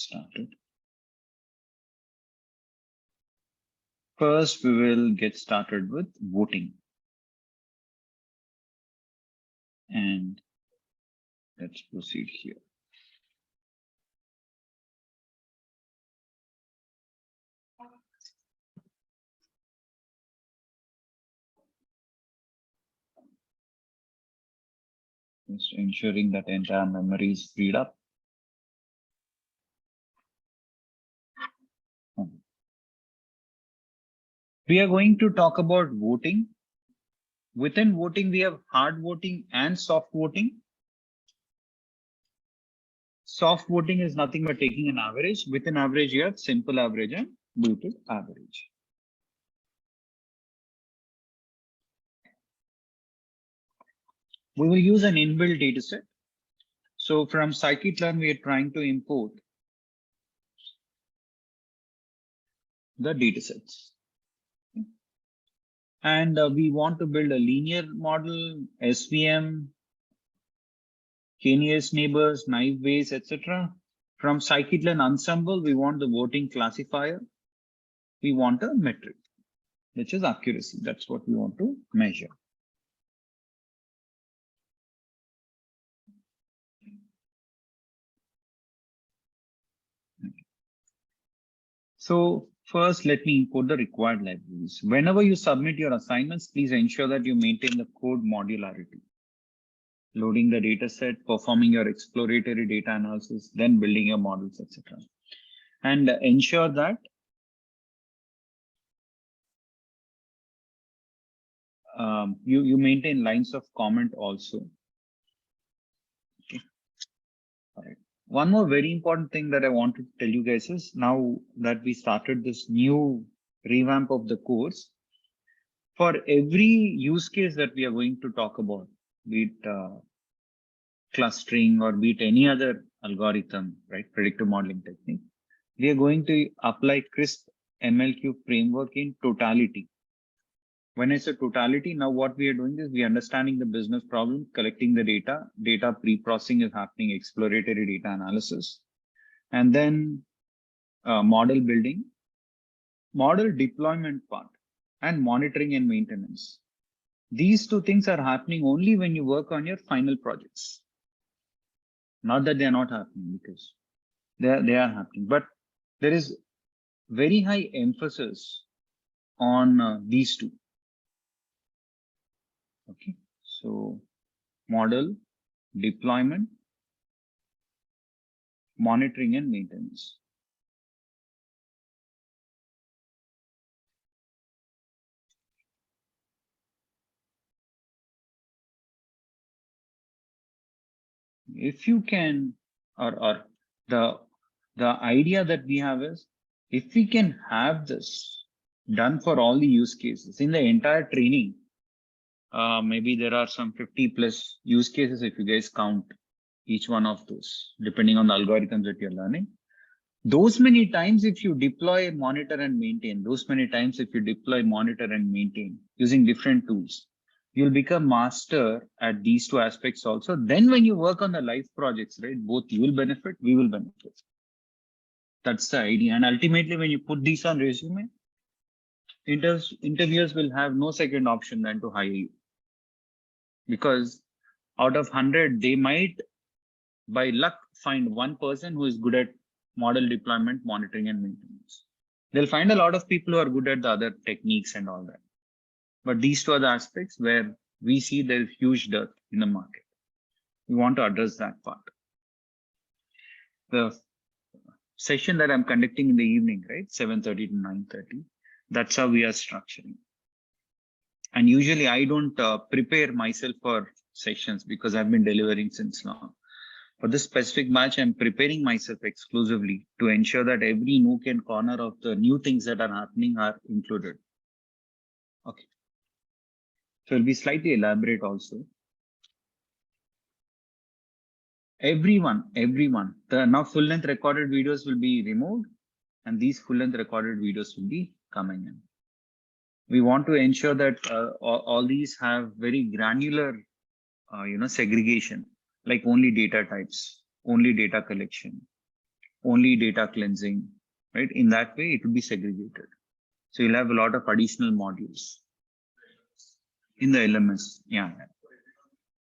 started. First, we will get started with voting. And let's proceed here. Just ensuring that entire memory is freed up. We are going to talk about voting. Within voting, we have hard voting and soft voting. Soft voting is nothing but taking an average. Within average, you have simple average and weighted average. We will use an inbuilt data set. So from scikit-learn, we are trying to import the data sets. And we want to build a linear model, SVM, k-nearest neighbors, naive Bayes, etc. From scikit-learn Ensemble, we want the voting classifier. We want a metric, which is accuracy. That's what we want to measure. So first, let me import the required libraries. Whenever you submit your assignments, please ensure that you maintain the code modularity. Loading the data set, performing your exploratory data analysis, then building your models, etc. And ensure that you maintain lines of comment also. Okay. All right. One more very important thing that I want to tell you guys is now that we started this new revamp of the course, for every use case that we are going to talk about, be it clustering or be it any other algorithm, right, predictive modeling technique, we are going to apply CRISP MLQ framework in totality. When I say totality, now what we are doing is we are understanding the business problem, collecting the data pre-processing is happening, exploratory data analysis, and then model building, model deployment part, and monitoring and maintenance. These two things are happening only when you work on your final projects. Not that they are not happening, because they are happening, but there is very high emphasis on these two. Okay, so model, deployment, monitoring and maintenance. If you can, or the idea that we have is, if we can have this done for all the use cases in the entire training, maybe there are some 50+ use cases if you guys count each one of those, depending on the algorithms that you're learning. Those many times, if you deploy, monitor and maintain, those many times, if you deploy, monitor and maintain using different tools, you'll become master at these two aspects also. Then when you work on the live projects, right, both you will benefit, we will benefit. That's the idea. And ultimately, when you put these on resume, interviewers will have no second option than to hire you. Because out of 100, they might, by luck, find one person who is good at model deployment, monitoring, and maintenance. They'll find a lot of people who are good at the other techniques and all that. But these two are the aspects where we see there's huge dearth in the market. We want to address that part. The session that I'm conducting in the evening, right, 7:30 to 9:30, that's how we are structuring. And usually I don't prepare myself for sessions because I've been delivering since long. For this specific batch, I'm preparing myself exclusively to ensure that every nook and corner of the new things that are happening are included. Okay. So it'll be slightly elaborate also. Everyone, the now full-length recorded videos will be removed, and these full-length recorded videos will be coming in. We want to ensure that all these have very granular, segregation, like only data types, only data collection, only data cleansing, right? In that way, it will be segregated. So you'll have a lot of additional modules in the LMS. Yeah.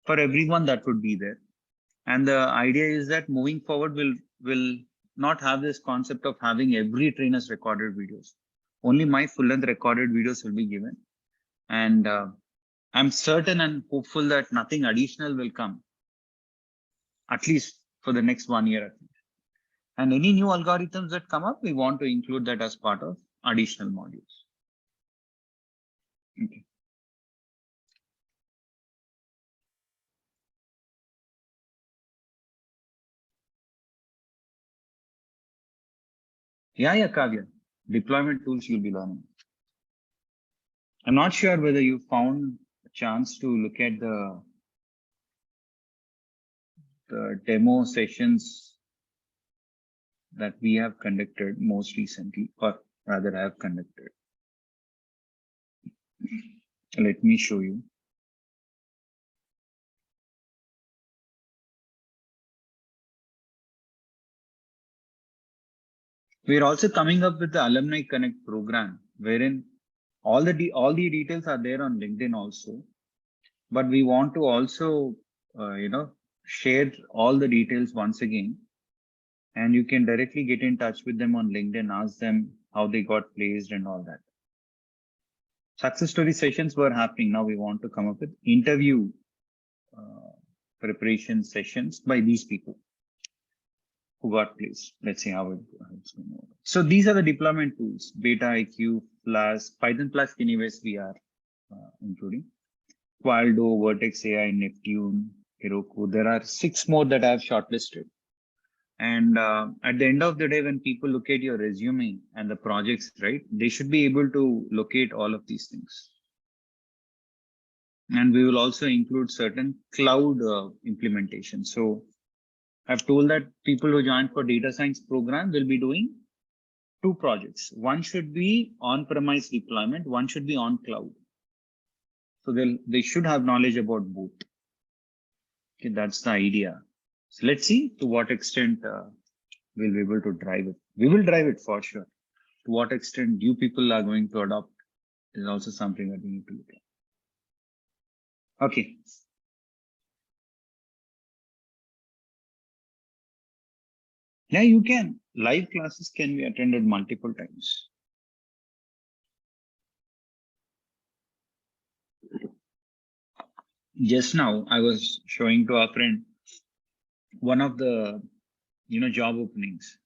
For everyone that would be there. And the idea is that moving forward, will not have this concept of having every trainer's recorded videos. Only my full-length recorded videos will be given. And I'm certain and hopeful that nothing additional will come, at least for the next 1 year. And any new algorithms that come up, we want to include that as part of additional modules. Okay. Yeah, Kavya. Deployment tools you'll be learning. I'm not sure whether you found a chance to look at the demo sessions that we have conducted most recently, or rather I have conducted. Let me show you. We're also coming up with the Alumni Connect program, wherein all the details are there on LinkedIn also, but we want to also, share all the details once again, and you can directly get in touch with them on LinkedIn, ask them how they got placed and all that. Success story sessions were happening. Now we want to come up with interview preparation sessions by these people who got placed. Let's see how it's going on. So these are the deployment tools: Beta IQ, Flask, Python Flask. Anyways, we are including Qualdo, Vertex AI, Neptune, Heroku. There are 6 more that I have shortlisted. And at the end of the day, when people look at your resume and the projects, right, they should be able to locate all of these things. And we will also include certain cloud implementation. So I've told that people who join for data science program will be doing 2 projects. One should be on-premise deployment, one should be on cloud. So they should have knowledge about both. Okay, that's the idea. So let's see to what extent we'll be able to drive it. We will drive it for sure. To what extent you people are going to adopt is also something that we need to look at. Okay. Yeah, you can. Live classes can be attended multiple times. Just now, I was showing to our friend one of the job openings,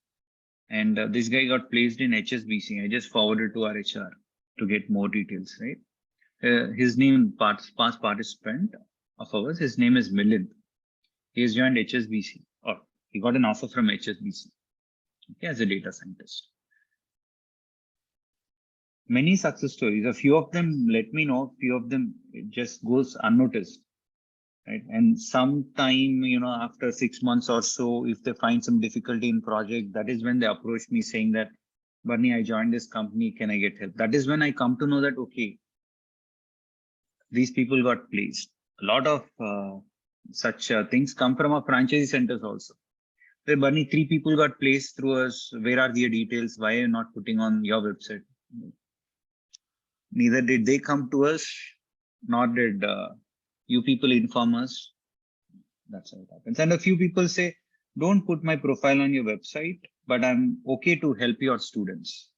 and this guy got placed in HSBC. I just forwarded to our HR to get more details. Right, his name, past participant of ours. His name is Milind. He has joined HSBC, or he got an offer from HSBC, okay, as a data scientist. Many success stories. A few of them, let me know. A few of them, it just goes unnoticed. Right. And sometime, after 6 months or so, if they find some difficulty in project, that is when they approach me saying that, Barney, I joined this company, can I get help? That is when I come to know that, okay, these people got placed. A lot of such things come from our franchisee centers also. Hey, Barney, 3 people got placed through us. Where are their details? Why are you not putting on your website? Neither did they come to us, nor did you people inform us. That's how it happens. And a few people say, don't put my profile on your website, but I'm okay to help your students.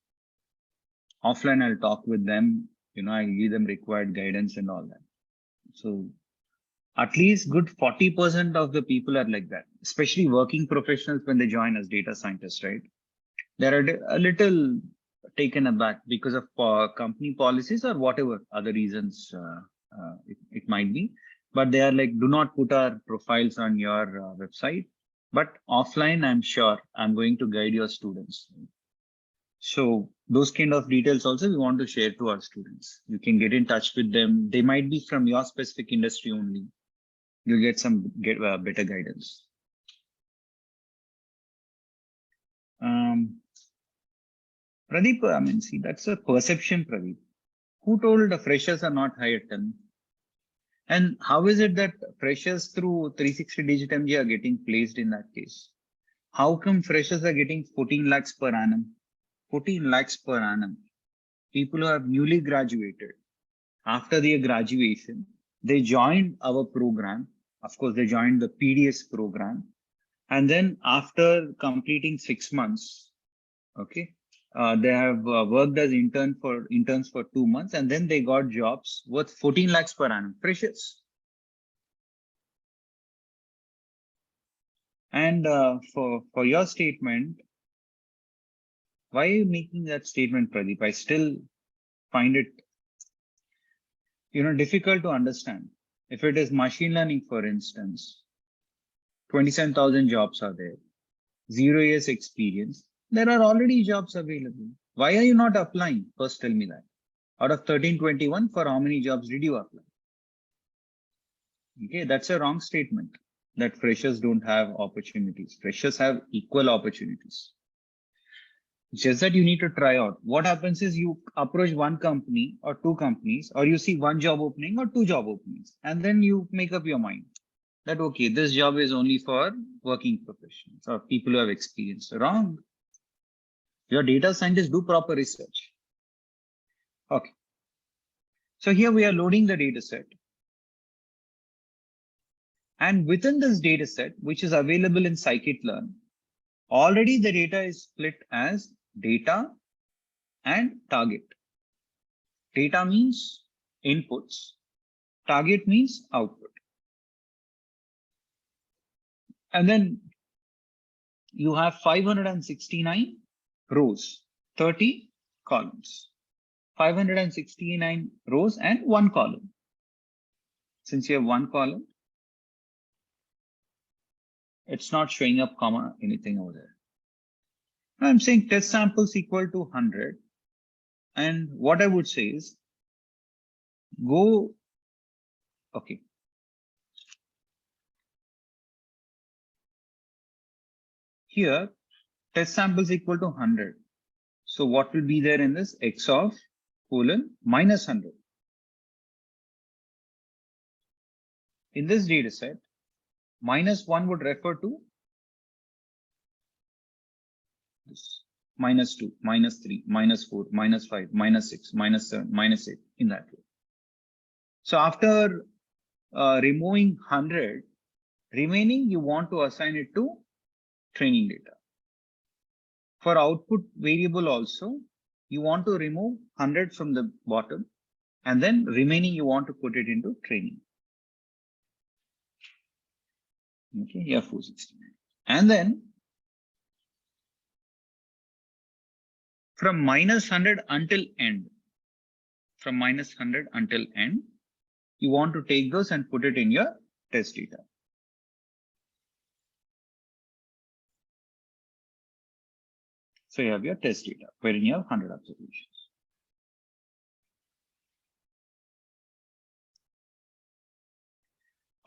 Offline, I'll talk with them. I give them required guidance and all that. So at least good 40% of the people are like that, especially working professionals when they join as data scientists, right? They're a little taken aback because of company policies or whatever other reasons it might be. But they are like, do not put our profiles on your website. But offline, I'm sure I'm going to guide your students. So those kind of details also we want to share to our students. You can get in touch with them. They might be from your specific industry only. You'll get better guidance. Pradeep, I mean, see, that's a perception, Pradeep. Who told the freshers are not hired? And how is it that freshers through 360 Digit MG are getting placed in that case? How come freshers are getting 14 lakhs per annum? 14 lakhs per annum. People who have newly graduated, after their graduation, they joined our program. Of course, they joined the PDS program. And then after completing 6 months, okay, they have worked as interns for 2 months, and then they got jobs worth 14 lakhs per annum. Precious. And for your statement, why are you making that statement, Pradeep? I still find it, difficult to understand. If it is machine learning, for instance, 27,000 jobs are there, 0 years experience. There are already jobs available. Why are you not applying? First, tell me that. Out of 1321, for how many jobs did you apply? Okay, that's a wrong statement that freshers don't have opportunities. Freshers have equal opportunities. Just that you need to try out. What happens is you approach one company or two companies, or you see one job opening or two job openings, and then you make up your mind that, okay, this job is only for working professionals or people who have experience. Wrong. Your data scientists do proper research. Okay. So here we are loading the data set. And within this data set, which is available in scikit-learn, already the data is split as data and target. Data means inputs. Target means output. And then you have 569 rows, 30 columns. 569 rows and one column. Since you have one column, it's not showing up comma anything over there. Now I'm saying test samples equal to 100. And what I would say is go, okay. Here, test samples equal to 100. So what will be there in this? X of colon minus 100. In this data set, -1 would refer to this. -2, -3, -4, -5, -6, -7, -8 in that way. So after removing 100, remaining you want to assign it to training data. For output variable also, you want to remove 100 from the bottom, and then remaining you want to put it into training. Okay, yeah, 469. And then from -100 until end, from -100 until end, you want to take those and put it in your test data. So you have your test data wherein you have 100 observations.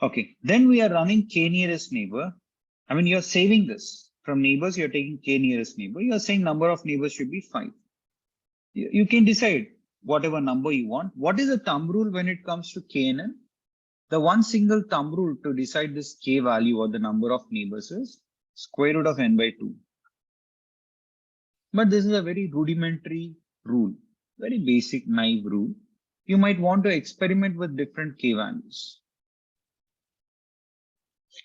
Okay, then we are running k nearest neighbor. I mean, you're saving this from neighbors, you're taking k nearest neighbor. You're saying number of neighbors should be 5. You can decide whatever number you want. What is the thumb rule when it comes to KNN? The one single thumb rule to decide this k value or the number of neighbors is square root of n by 2. But this is a very rudimentary rule, very basic naive rule. You might want to experiment with different k values.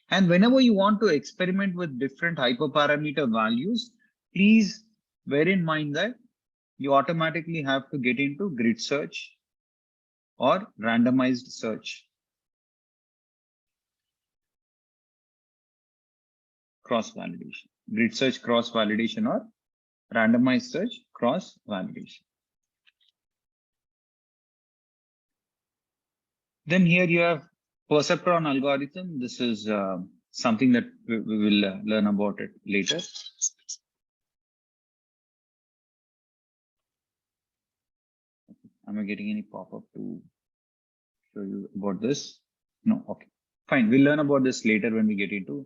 And whenever you want to experiment with different hyperparameter values, please bear in mind that you automatically have to get into grid search or randomized search. Cross-validation, grid search cross-validation or randomized search cross-validation. Then here you have perceptron algorithm. This is something that we will learn about it later. Am I getting any pop-up to show you about this? No, okay, fine. We'll learn about this later when we get into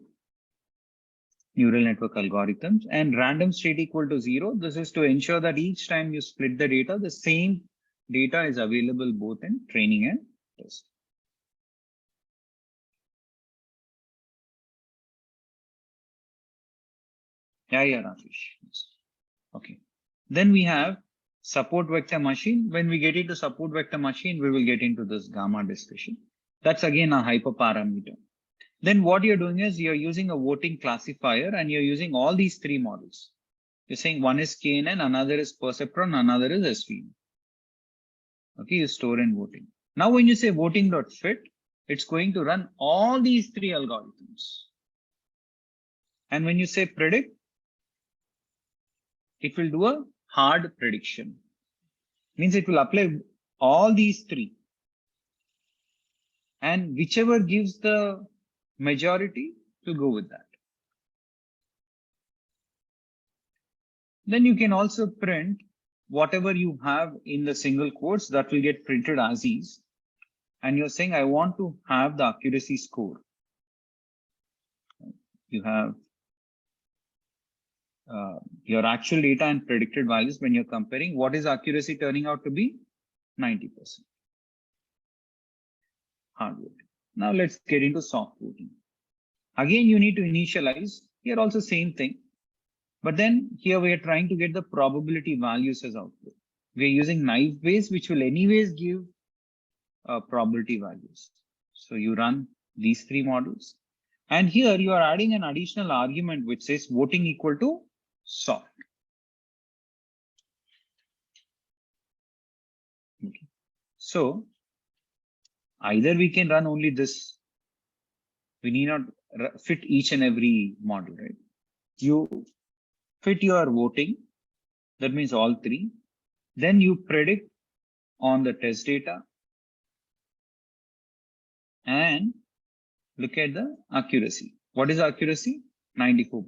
neural network algorithms. And random state equal to 0. This is to ensure that each time you split the data, the same data is available both in training and test. Yeah, Rakesh. Yes. Okay. Then we have support vector machine. When we get into support vector machine, we will get into this gamma discussion. That's again a hyperparameter. Then what you're doing is you're using a voting classifier and you're using all these three models. You're saying one is KNN, another is perceptron, another is SVM. Okay, you store in voting. Now, when you say voting.fit, it's going to run all these three algorithms. And when you say predict, it will do a hard prediction. Means it will apply all these three. And whichever gives the majority, to go with that. Then you can also print whatever you have in the single quotes that will get printed as is. And you're saying, I want to have the accuracy score. You have your actual data and predicted values when you're comparing. What is accuracy turning out to be? 90%. Hard voting. Now let's get into soft voting. Again, you need to initialize. Here also same thing. But then here we are trying to get the probability values as output. We are using naive Bayes, which will anyways give probability values. So you run these three models. And here you are adding an additional argument which says voting equal to soft. Okay. So either we can run only this. We need not fit each and every model, right? You fit your voting. That means all three. Then you predict on the test data and look at the accuracy. What is accuracy? 94%.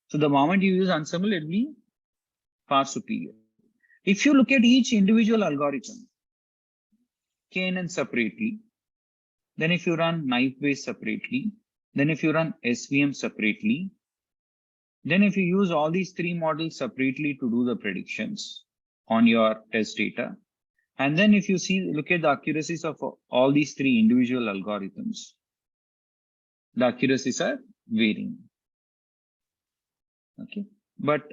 So the moment you use Ensemble, it will be far superior. If you look at each individual algorithm, KNN separately, then if you run naive Bayes separately, then if you run SVM separately, then if you use all these three models separately to do the predictions on your test data, and then if you look at the accuracies of all these three individual algorithms, the accuracies are varying. Okay, but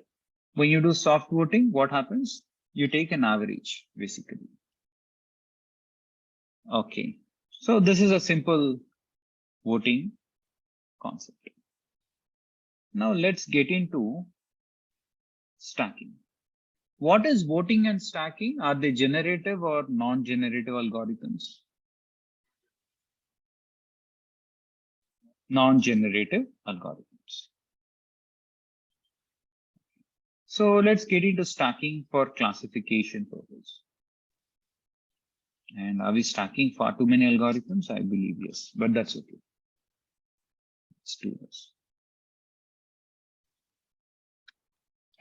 when you do soft voting, what happens? You take an average, basically. Okay, so this is a simple voting concept. Now let's get into stacking. What is voting and stacking? Are they generative or non-generative algorithms? Non-generative algorithms. So let's get into stacking for classification purpose. And are we stacking far too many algorithms? I believe yes, but that's okay. Let's do this.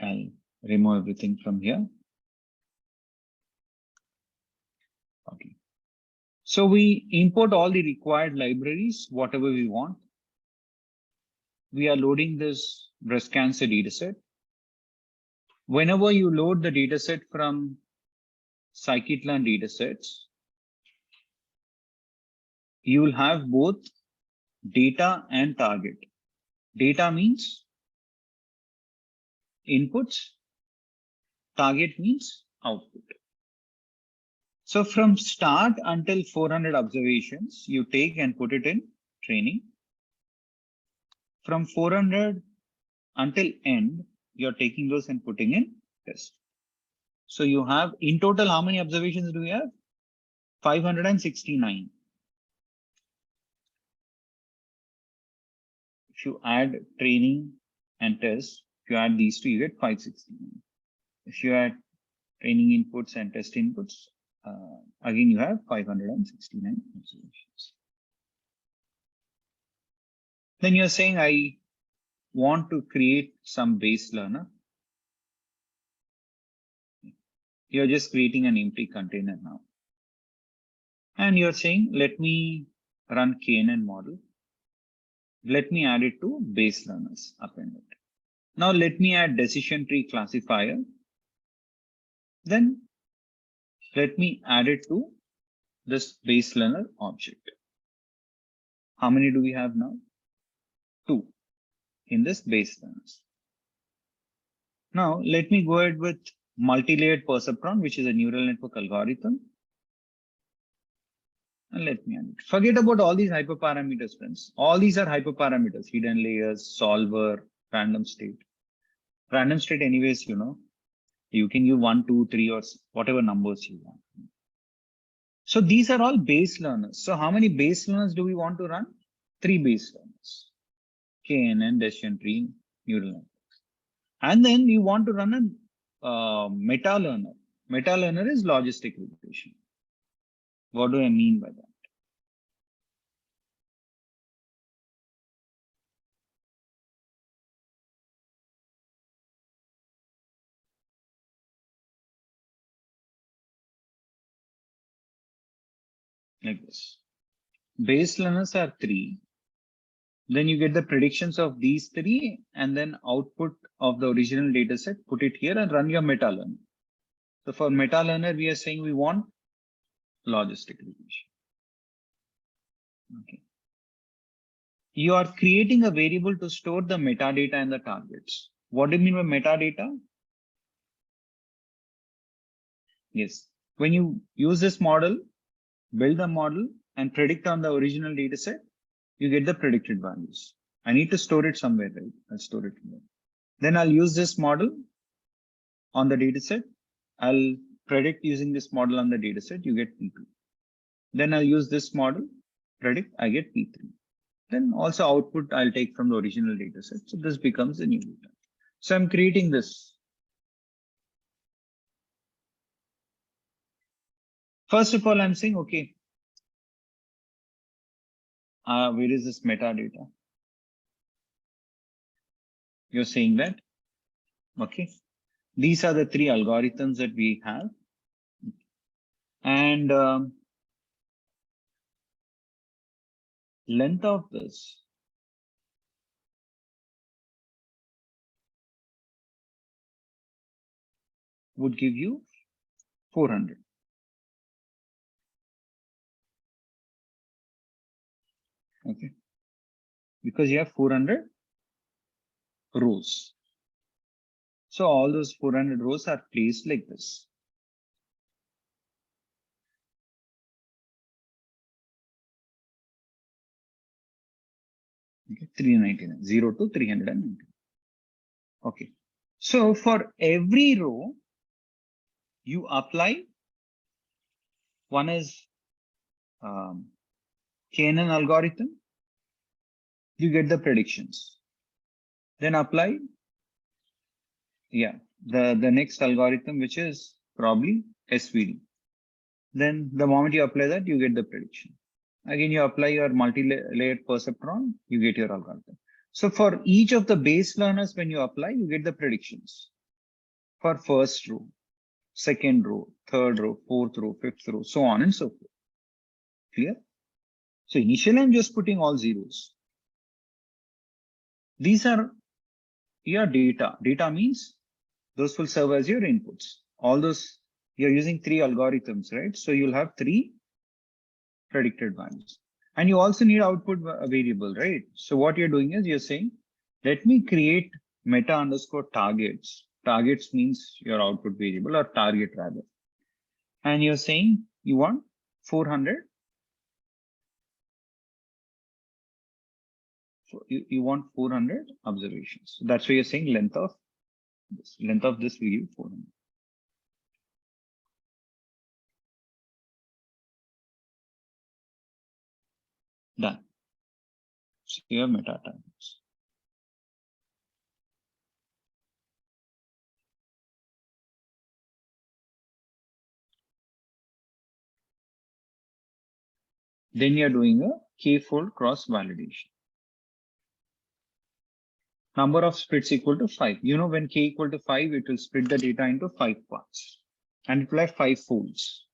I'll remove everything from here. Okay. So we import all the required libraries, whatever we want. We are loading this breast cancer dataset. Whenever you load the dataset from scikit-learn datasets, you will have both data and target. Data means inputs, target means output. So from start until 400 observations, you take and put it in training. From 400 until end, you're taking those and putting in test. So you have in total, how many observations do we have? 569. If you add training and test, if you add these two, you get 569. If you add training inputs and test inputs, again, you have 569 observations. Then you're saying, I want to create some base learner. You're just creating an empty container now. And you're saying, let me run KNN model. Let me add it to base learners, append it. Now let me add decision tree classifier. Then let me add it to this base learner object. How many do we have now? 2 in this base learners. Now let me go ahead with multi-layered perceptron, which is a neural network algorithm. And let me forget about all these hyperparameters, friends. All these are hyperparameters: hidden layers, solver, random state. Random state, anyways, you can use 1, 2, 3, or whatever numbers you want. So these are all base learners. So how many base learners do we want to run? 3 base learners: KNN, decision tree, neural network. And then you want to run a meta learner. Meta learner is logistic regression. What do I mean by that? Like this. Base learners are 3. Then you get the predictions of these 3 and then output of the original data set, put it here and run your meta learner. So for meta learner, we are saying we want logistic regression. Okay. You are creating a variable to store the metadata and the targets. What do you mean by metadata? Yes. When you use this model, build the model and predict on the original data set, you get the predicted values. I need to store it somewhere, right? I'll store it here. Then I'll use this model on the data set. I'll predict using this model on the data set, you get P2. Then I'll use this model, predict, I get P3. Then also output I'll take from the original data set. So this becomes the new data. So I'm creating this. First of all, I'm saying, okay, where is this metadata? You're saying that, okay. These are the 3 algorithms that we have. And length of this would give you 400. Okay. Because you have 400 rows. So all those 400 rows are placed like this. Okay, 399, 0 to 390. Okay. So for every row, you apply one is KNN algorithm. You get the predictions. Then apply, the next algorithm, which is probably SVD. Then the moment you apply that, you get the prediction. Again, you apply your multi-layered perceptron, you get your algorithm. So for each of the base learners, when you apply, you get the predictions for first row, second row, third row, fourth row, fifth row, so on and so forth. Clear? So initially, I'm just putting all zeros. These are your data. Data means those will serve as your inputs. All those, you're using 3 algorithms, right? So you'll have 3 predicted values. And you also need output variable, right? So what you're doing is you're saying, let me create meta underscore targets. Targets means your output variable, or target rather. And you're saying you want 400. So you want 400 observations. So that's why you're saying length of this. Length of this video 400. Done. So you have meta targets. Then you're doing a k-fold cross validation. Number of splits equal to 5. You know, when k equal to 5, it will split the data into 5 parts. And it will have 5 folds.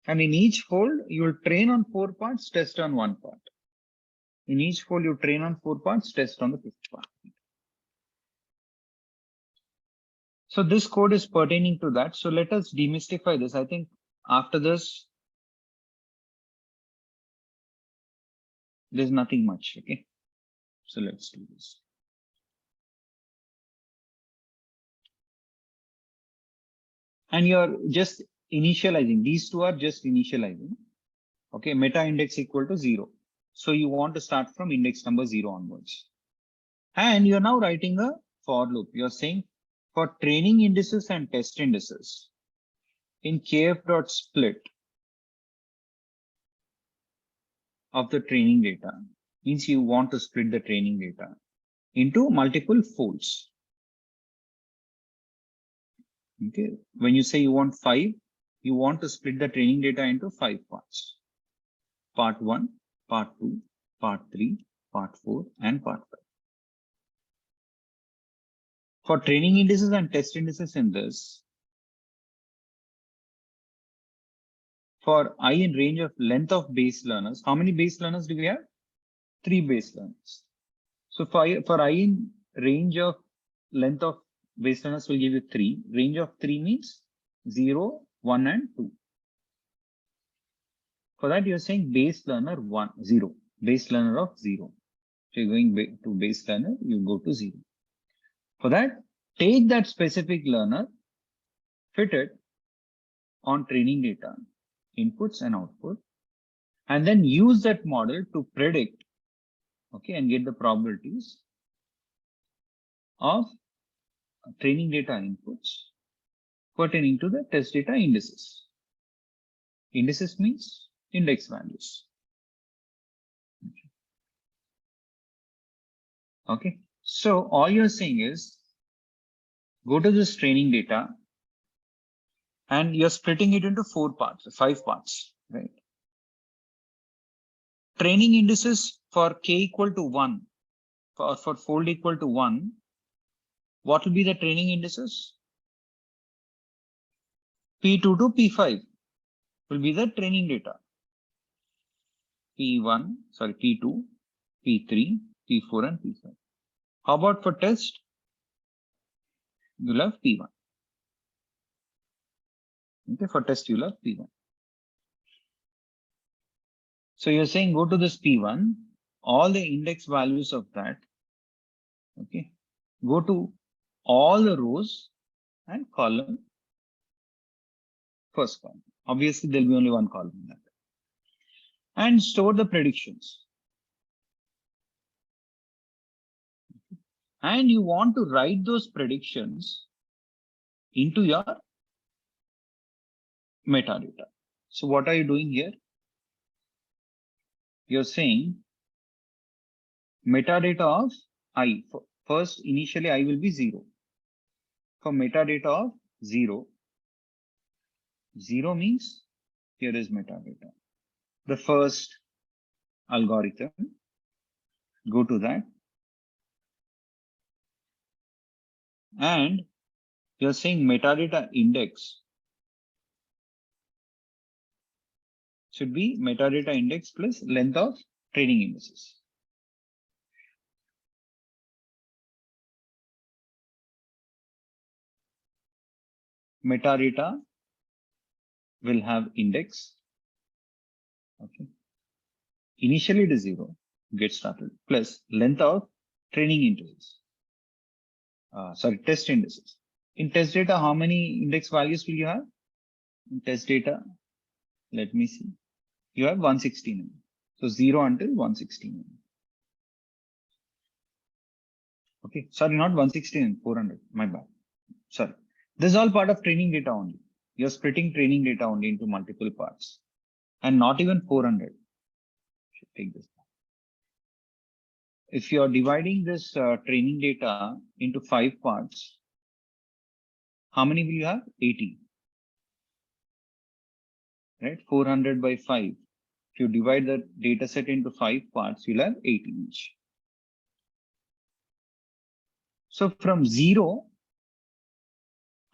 And in each fold, you will train on 4 parts, test on 1 part. In each fold, you train on 4 parts, test on the 5th part. So this code is pertaining to that. So let us demystify this. I think after this, there's nothing much. Okay. So let's do this. And you're just initializing. These two are just initializing. Okay, meta index equal to 0. So you want to start from index number 0 onwards. And you're now writing a for loop. You're saying for training indices and test indices in kf.split of the training data means you want to split the training data into multiple folds. Okay, when you say you want 5, you want to split the training data into 5 parts. Part 1, part 2, part 3, part 4, and part 5. For training indices and test indices in this, for I in range of length of base learners, how many base learners do we have? 3 base learners. So for I in range of length of base learners will give you 3. Range of 3 means 0, 1, and 2. For that, you're saying base learner 1, 0, base learner of 0. So you're going to base learner, you go to 0. For that, take that specific learner, fit it on training data, inputs and output, and then use that model to predict, okay, and get the probabilities of training data inputs pertaining to the test data indices. Indices means index values. Okay, so all you're saying is go to this training data and you're splitting it into 4 parts, 5 parts, right? Training indices for k equal to 1, for fold equal to 1, what will be the training indices? P2 to P5 will be the training data. P1, sorry, P2, P3, P4, and P5. How about for test? You'll have P1. Okay, for test, you'll have P1. So you're saying go to this P1, all the index values of that, okay, go to all the rows and column, first column. Obviously, there'll be only one column in that. And store the predictions. And you want to write those predictions into your metadata. So what are you doing here? You're saying metadata of I. First, initially I will be 0. For metadata of 0, 0 means here is metadata. The first algorithm, go to that. And you're saying metadata index should be metadata index plus length of training indices. Metadata will have index. Okay. Initially it is 0, get started, plus length of training indices. Test indices. In test data, how many index values will you have? In test data, let me see. You have 169. So 0 until 169. Okay, sorry, not 169, 400. My bad. Sorry. This is all part of training data only. You're splitting training data only into multiple parts. And not even 400. Should take this. If you're dividing this training data into 5 parts, how many will you have? 80. Right? 400 by 5. If you divide the data set into 5 parts, you'll have 80 each. So from 0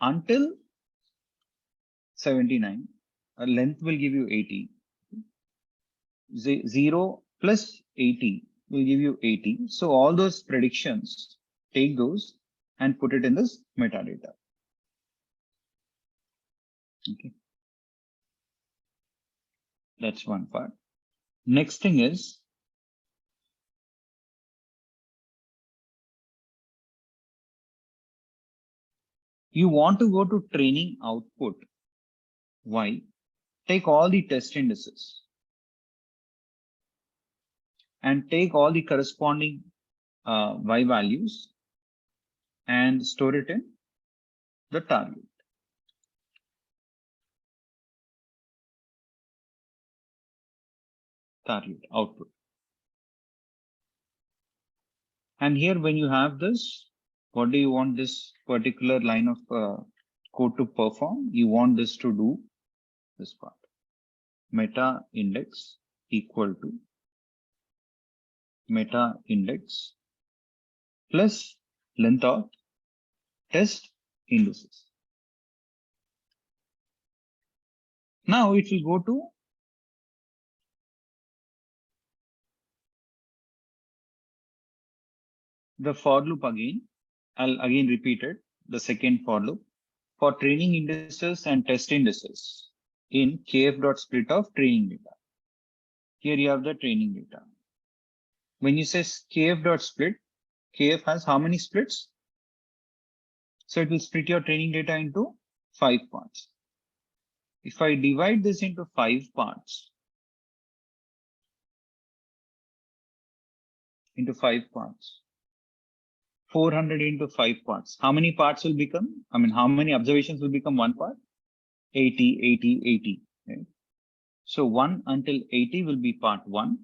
until 79, a length will give you 80. 0 plus 80 will give you 80. So all those predictions, take those and put it in this metadata. Okay. That's one part. Next thing is You want to go to training output. Y. Take all the test indices and take all the corresponding Y values and store it in the target. Target output. And here, when you have this, what do you want this particular line of code to perform? You want this to do this part. Meta index equal to meta index plus length of test indices. Now it will go to the for loop again. I'll again repeat it, the second for loop for training indices and test indices in kf.split of training data. Here you have the training data. When you say kf.split, kf has how many splits? So it will split your training data into 5 parts. If I divide this into 5 parts, 400 into 5 parts, how many parts will become? I mean, how many observations will become 1 part? 80, 80, 80. Right? So 1 until 80 will be part 1.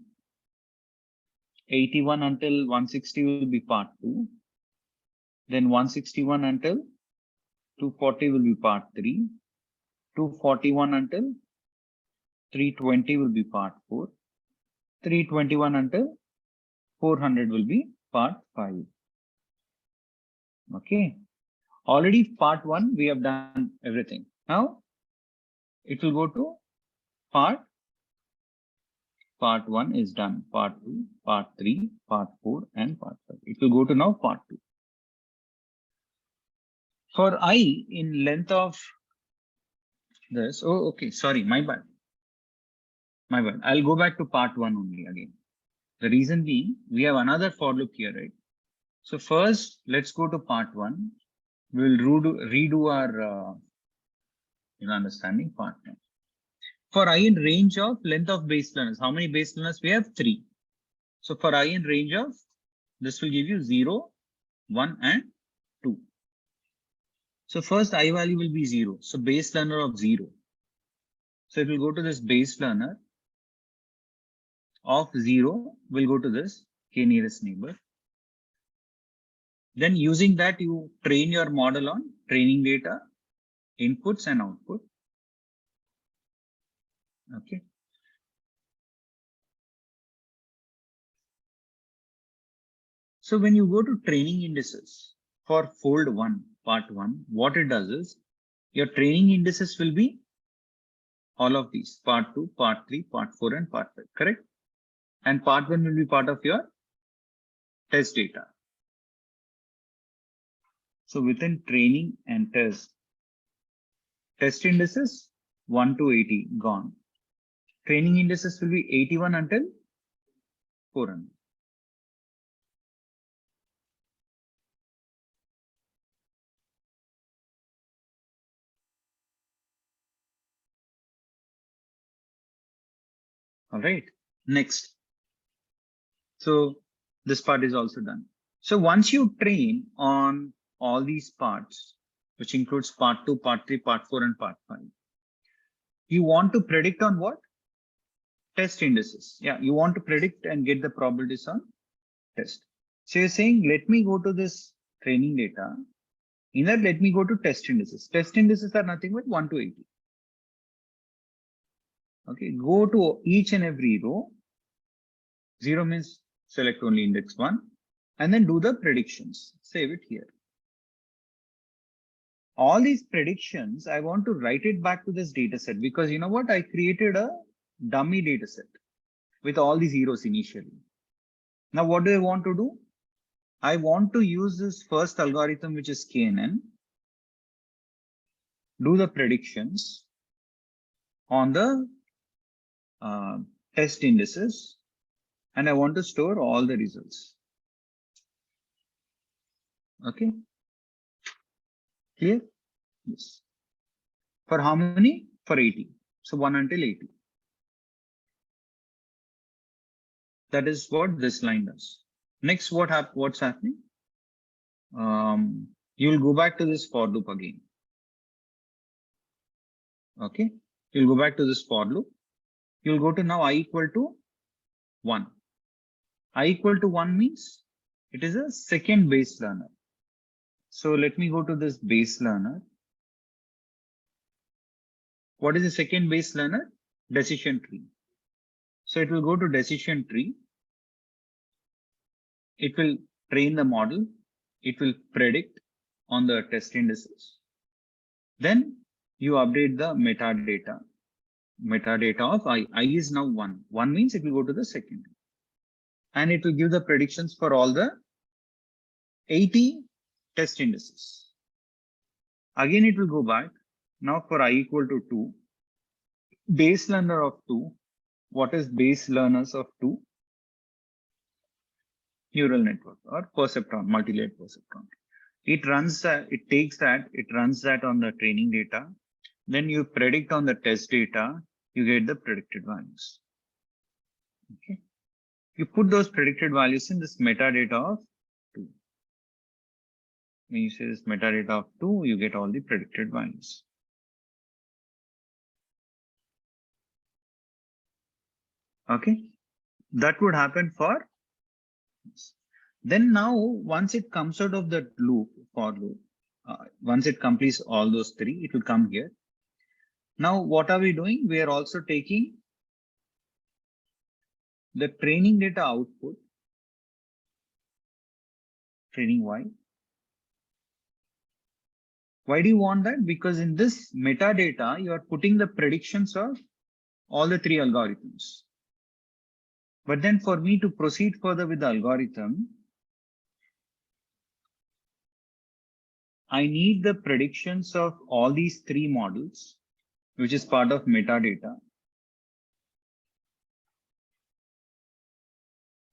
81 until 160 will be part 2. Then 161 until 240 will be part 3. 241 until 320 will be part 4. 321 until 400 will be part 5. Okay. Already part 1, we have done everything. Now it will go to part 1 is done. Part 2, part 3, part 4, and part 5. It will go to now part 2. For I in length of this, oh, okay, sorry, my bad. I'll go back to part 1 only again. The reason being, we have another for loop here, right? So first, let's go to part 1. We'll redo our understanding part 1. For I in range of length of base learners, how many base learners? We have 3. So for I in range of, this will give you 0, 1, and 2. So first I value will be 0. So base learner of 0. So it will go to this base learner of 0 will go to this k nearest neighbor. Then using that, you train your model on training data, inputs and output. Okay. So when you go to training indices for fold 1, part 1, what it does is your training indices will be all of these, part 2, part 3, part 4, and part 5, correct? And part 1 will be part of your test data. So within training and test indices 1 to 80 gone. Training indices will be 81 until 400. All right, next. So this part is also done. So once you train on all these parts, which includes part 2, part 3, part 4, and part 5, you want to predict on what? Test indices. Yeah, you want to predict and get the probabilities on test. So you're saying, let me go to this training data. In that, let me go to test indices. Test indices are nothing but 1 to 80. Okay, go to each and every row. 0 means select only index 1, and then do the predictions. Save it here. All these predictions, I want to write it back to this data set because you know what? I created a dummy data set with all the zeros initially. Now, what do I want to do? I want to use this first algorithm, which is KNN, do the predictions on the test indices, and I want to store all the results. Okay, clear? Yes. For how many? For 80. So 1 until 80. That is what this line does. Next, what's happening? You'll go back to this for loop again. Okay. You'll go back to this for loop. You'll go to now I equal to 1. I equal to 1 means it is a second base learner. So let me go to this base learner. What is the second base learner? Decision tree. So it will go to decision tree. It will train the model. It will predict on the test indices. Then you update the metadata. Metadata of I. I is now 1. 1 means it will go to the second. And it will give the predictions for all the 80 test indices. Again, it will go back. Now for I equal to 2. Base learner of 2. What is base learners of 2? Neural network or perceptron, multi-layered perceptron. It runs that, it takes that, it runs that on the training data. Then you predict on the test data, you get the predicted values. Okay. You put those predicted values in this metadata of 2. When you say this metadata of 2, you get all the predicted values. Okay. That would happen for this. Then now, once it comes out of that loop, for loop, once it completes all those 3, it will come here. Now, what are we doing? We are also taking the training data output, training Y. Why do you want that? Because in this metadata, you are putting the predictions of all the 3 algorithms. But then for me to proceed further with the algorithm, I need the predictions of all these 3 models, which is part of metadata.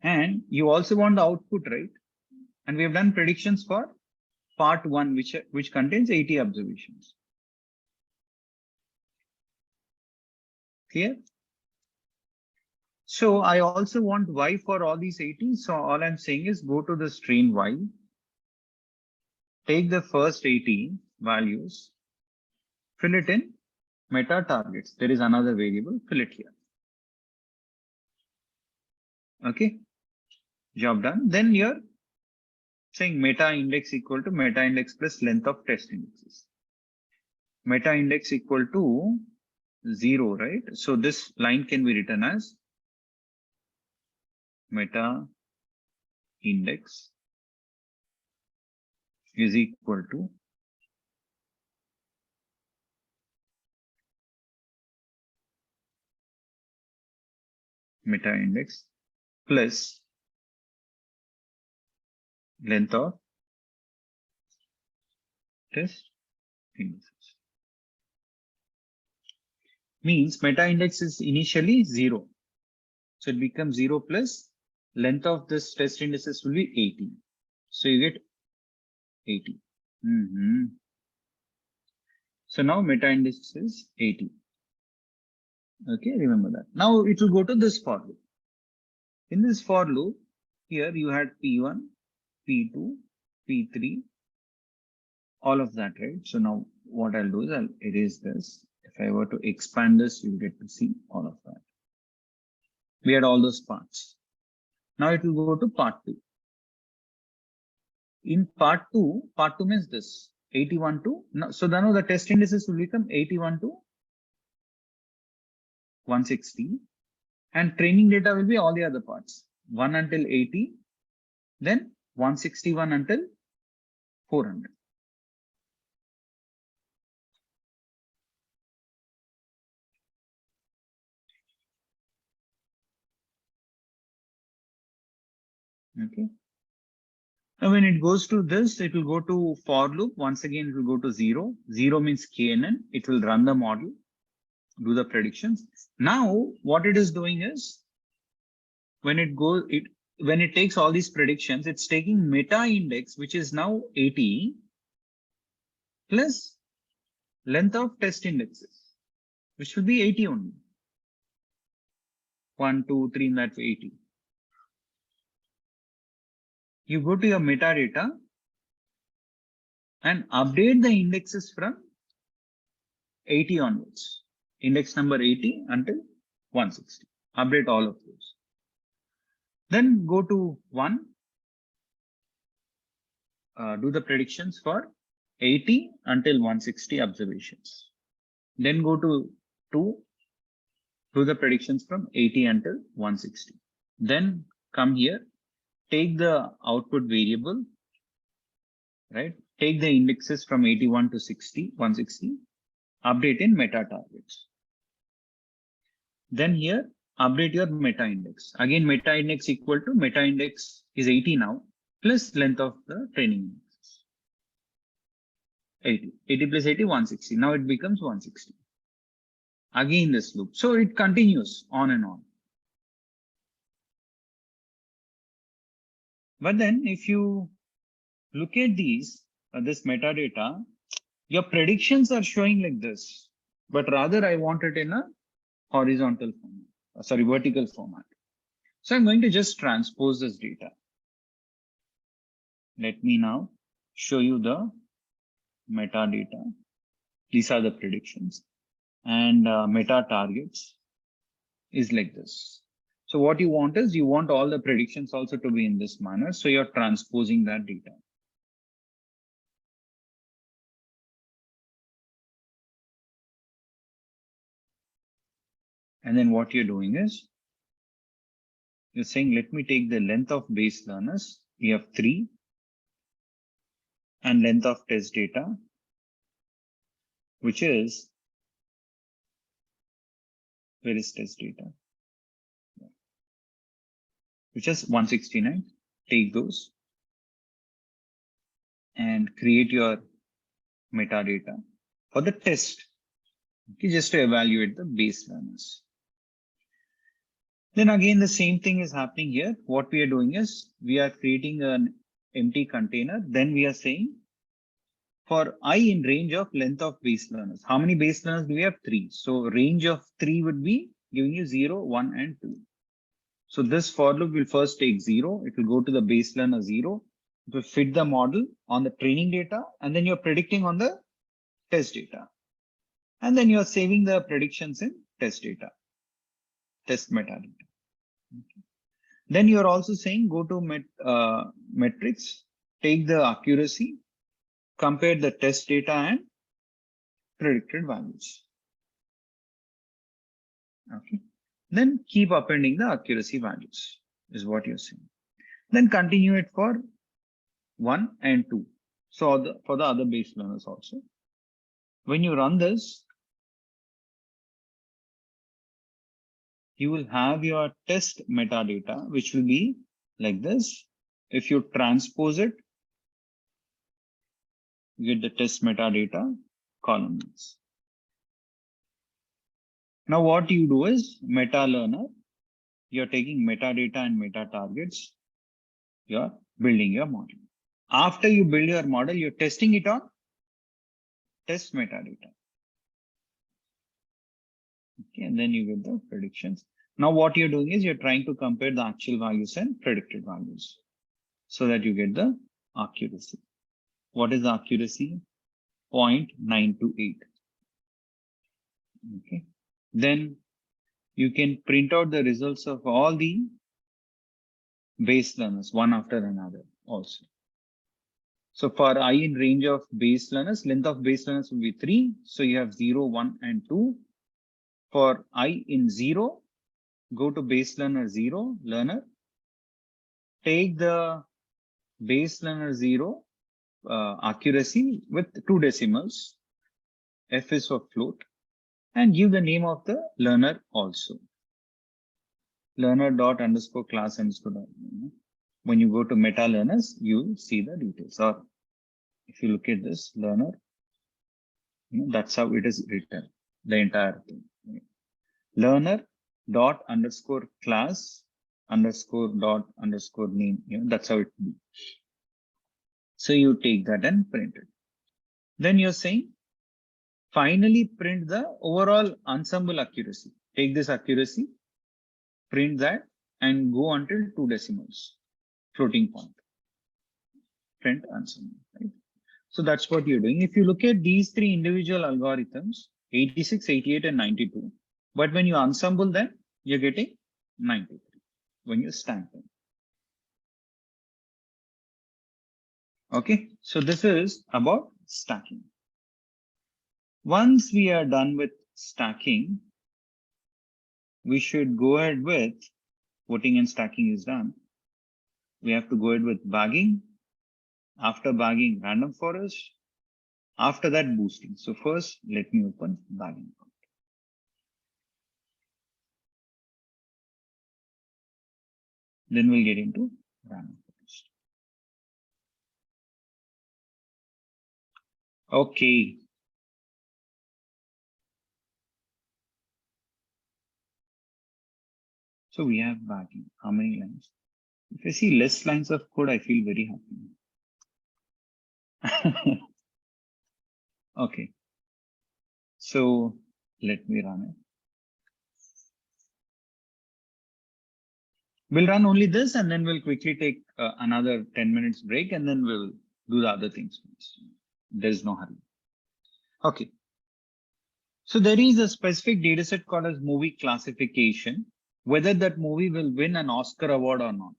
And you also want the output, right? And we have done predictions for part 1, which contains 80 observations. Clear? So I also want Y for all these 80. So all I'm saying is go to the train Y, take the first 80 values, fill it in meta targets. There is another variable, fill it here. Okay, job done. Then you're saying meta index equal to meta index plus length of test indexes. Meta index equal to 0, right? So this line can be written as meta index is equal to meta index plus length of test indexes. Means meta index is initially 0. So it becomes 0 plus length of this test indices will be 80. So you get 80. So now meta index is 80. Okay, remember that. Now it will go to this for loop. In this for loop, here you had P1, P2, P3, all of that, right? So now what I'll do is I'll erase this. If I were to expand this, you'll get to see all of that. We had all those parts. Now it will go to part 2. In part 2 means this 81 to, so then the test indices will become 81 to 160 and training data will be all the other parts 1 until 80, then 161 until 400. Okay. Now when it goes to this, it will go to for loop. Once again, it will go to 0. 0 means KNN. It will run the model, do the predictions. Now what it is doing is when it takes all these predictions, it's taking meta index, which is now 80 plus length of test indexes, which will be 80 only. 1, 2, 3, that's 80. You go to your metadata and update the indexes from 80 onwards. Index number 80 until 160. Update all of those. Then go to 1. Do the predictions for 80 until 160 observations. Then go to 2. Do the predictions from 80 until 160. Then come here. Take the output variable, right? Take the indexes from 81 to 160, update in meta targets. Then here, update your meta index. Again, meta index equal to meta index is 80 now, plus length of the training index. 80 plus 80, 160. Now it becomes 160. Again, this loop. So it continues on and on. But then if you look at these, this metadata, your predictions are showing like this, but rather I want it in a horizontal format, vertical format. So I'm going to just transpose this data. Let me now show you the metadata. These are the predictions, and meta targets is like this. So what you want is you want all the predictions also to be in this manner. So you're transposing that data. And then what you're doing is you're saying, let me take the length of base learners. We have 3, and length of test data, which is, where is test data? Which is 169. Take those and create your metadata for the test, okay, just to evaluate the base learners. Then again, the same thing is happening here. What we are doing is we are creating an empty container. Then we are saying for I in range of length of base learners. How many base learners do we have? 3. So range of 3 would be giving you 0, 1, and 2. So this for loop will first take 0. It will go to the base learner 0. It will fit the model on the training data, and then you're predicting on the test data. And then you're saving the predictions in test data, test metadata. Okay. Then you're also saying go to metrics, take the accuracy, compare the test data and predicted values. Okay. Then keep appending the accuracy values is what you're saying. Then continue it for 1 and 2. So for the other base learners also. When you run this, you will have your test metadata, which will be like this. If you transpose it, you get the test metadata columns. Now what you do is meta learner, you're taking metadata and meta targets, you're building your model. After you build your model, you're testing it on test metadata. Okay, and then you get the predictions. Now what you're doing is you're trying to compare the actual values and predicted values so that you get the accuracy. What is the accuracy? 0.928. Okay. Then you can print out the results of all the base learners one after another also. So for I in range of base learners, length of base learners will be 3. So you have 0, 1, and 2. For I in 0, go to base learner 0 learner. Take the base learner 0 accuracy with 2 decimals. F is for float. And give the name of the learner also. Learner dot underscore class underscore. When you go to meta learners, you see the details. Or if you look at this learner, that's how it is written, the entire thing. Learner dot underscore class underscore dot underscore name. That's how it be. So you take that and print it. Then you're saying Finally, print the overall ensemble accuracy. Take this accuracy, print that, and go until 2 decimals, floating point. Print ensemble, right? So that's what you're doing. If you look at these 3 individual algorithms, 86, 88, and 92, but when you ensemble them, you're getting 93 when you stack them. Okay, so this is about stacking. Once we are done with stacking, we should go ahead with voting and stacking is done. We have to go ahead with bagging. After bagging, random forest. After that, boosting. So first, let me open bagging. Then we'll get into random forest. Okay. So we have bagging. How many lines? If I see less lines of code, I feel very happy. Okay. So let me run it. We'll run only this and then we'll quickly take another 10 minutes break and then we'll do the other things. There's no hurry. Okay. So there is a specific data set called as movie classification, whether that movie will win an Oscar award or not.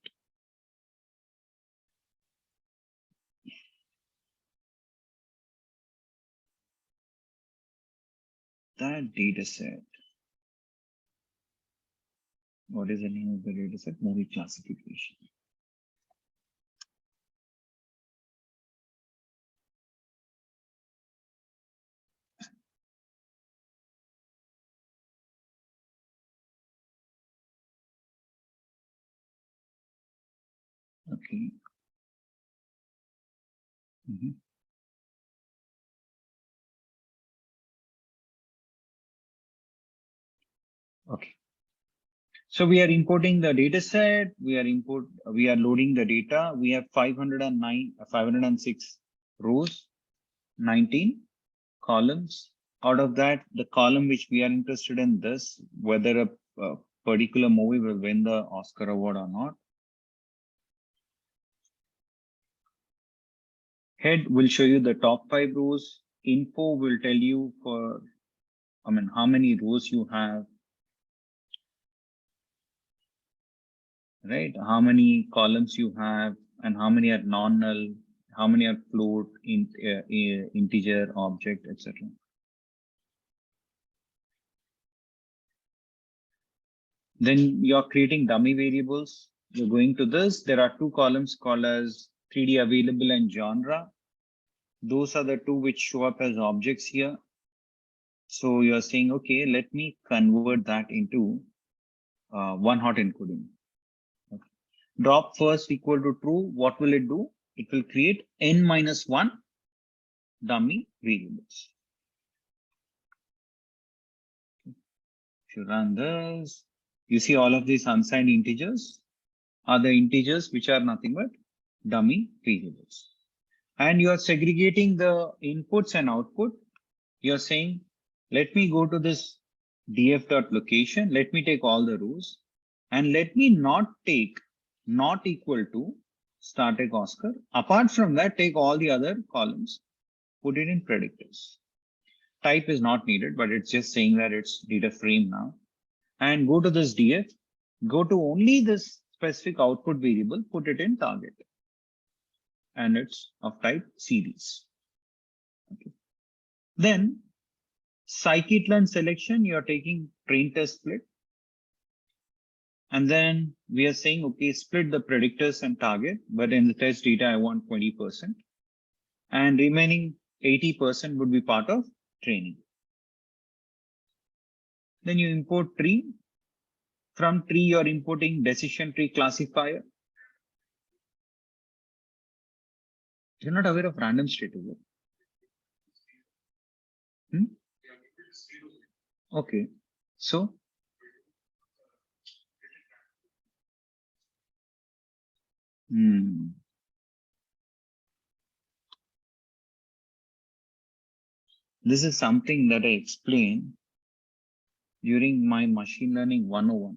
That data set. What is the name of the data set? Movie classification. Okay. Okay. So we are importing the data set. We are loading the data. We have 509, 506 rows, 19 columns. Out of that, the column which we are interested in this, whether a particular movie will win the Oscar award or not. Head will show you the top 5 rows. Info will tell you how many rows you have, right? How many columns you have and how many are non-null, how many are float, integer, object, etc. Then you're creating dummy variables. You're going to this. There are 2 columns called as 3D available and genre. Those are the 2 which show up as objects here. So you're saying, okay, let me convert that into one-hot encoding. Okay. Drop first equal to true. What will it do? It will create n-1 dummy variables. If you run this, you see all of these unsigned integers are the integers which are nothing but dummy variables. And you are segregating the inputs and output. You're saying, let me go to this df.location. Let me take all the rows and let me not take not equal to static Oscar. Apart from that, take all the other columns, put it in predictors. Type is not needed, but it's just saying that it's data frame now. And go to this df, go to only this specific output variable, put it in target. And it's of type series. Okay. Then scikit-learn selection, you're taking train test split. And then we are saying, okay, split the predictors and target, but in the test data, I want 20%. And remaining 80% would be part of training. Then you import tree. From tree, you're importing decision tree classifier. You're not aware of random state, is it? Okay. So This is something that I explain during my machine learning 101.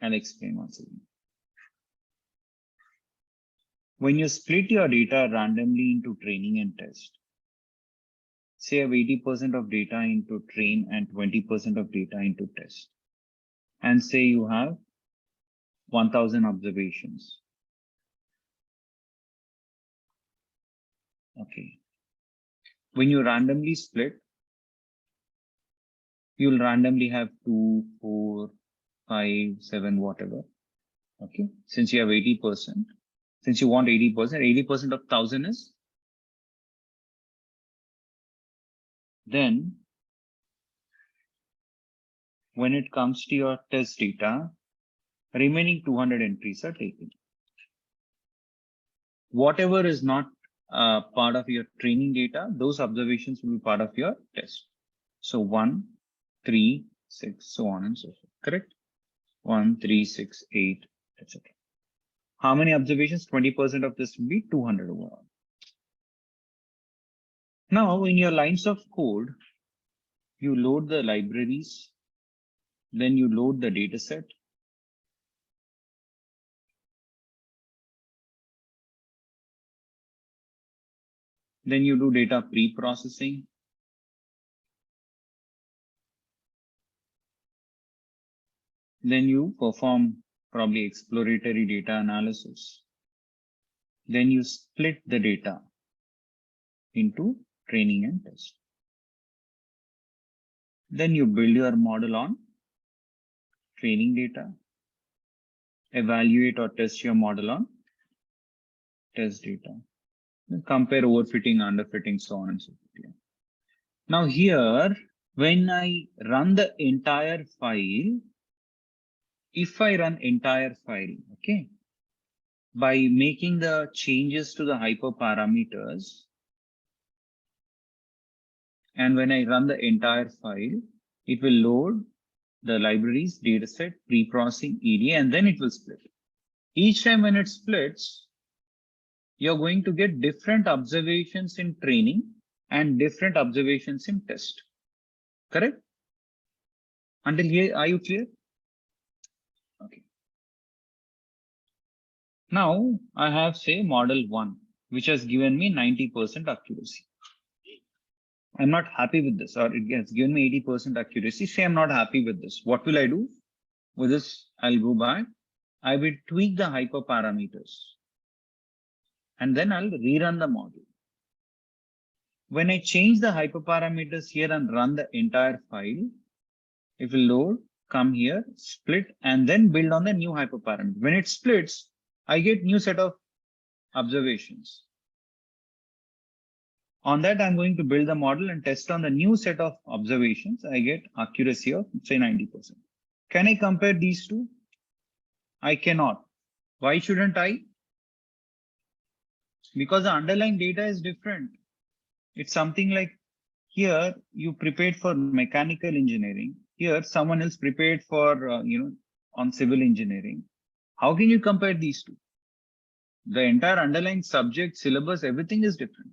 I'll explain once again. When you split your data randomly into training and test, say you have 80% of data into train and 20% of data into test, and say you have 1000 observations. Okay. When you randomly split, you'll randomly have 2, 4, 5, 7, whatever. Okay. Since you have 80%, since you want 80%, 80% of 1000 is, then when it comes to your test data, remaining 200 entries are taken. Whatever is not part of your training data, those observations will be part of your test. So 1, 3, 6, so on and so forth. Correct? 1, 3, 6, 8, etc. How many observations? 20% of this will be 200 overall. Now, in your lines of code, you load the libraries, then you load the data set. Then you do data pre-processing. Then you perform probably exploratory data analysis. Then you split the data into training and test. Then you build your model on training data, evaluate or test your model on test data, then compare overfitting, underfitting, so on and so forth. Now here, when I run the entire file, if I run entire file, okay, by making the changes to the hyperparameters, and when I run the entire file, it will load the libraries, dataset, pre-processing, EDA, and then it will split. Each time when it splits, you're going to get different observations in training and different observations in test. Correct? Until here, are you clear? Okay. Now I have, say, model 1, which has given me 90% accuracy. I'm not happy with this, or it has given me 80% accuracy. Say I'm not happy with this. What will I do? With this, I'll go back. I will tweak the hyperparameters. And then I'll rerun the model. When I change the hyperparameters here and run the entire file, it will load, come here, split, and then build on the new hyperparameter. When it splits, I get new set of observations. On that, I'm going to build the model and test on the new set of observations. I get accuracy of, say, 90%. Can I compare these two? I cannot. Why shouldn't I? Because the underlying data is different. It's something like here you prepared for mechanical engineering. Here someone else prepared for, on civil engineering. How can you compare these two? The entire underlying subject, syllabus, everything is different.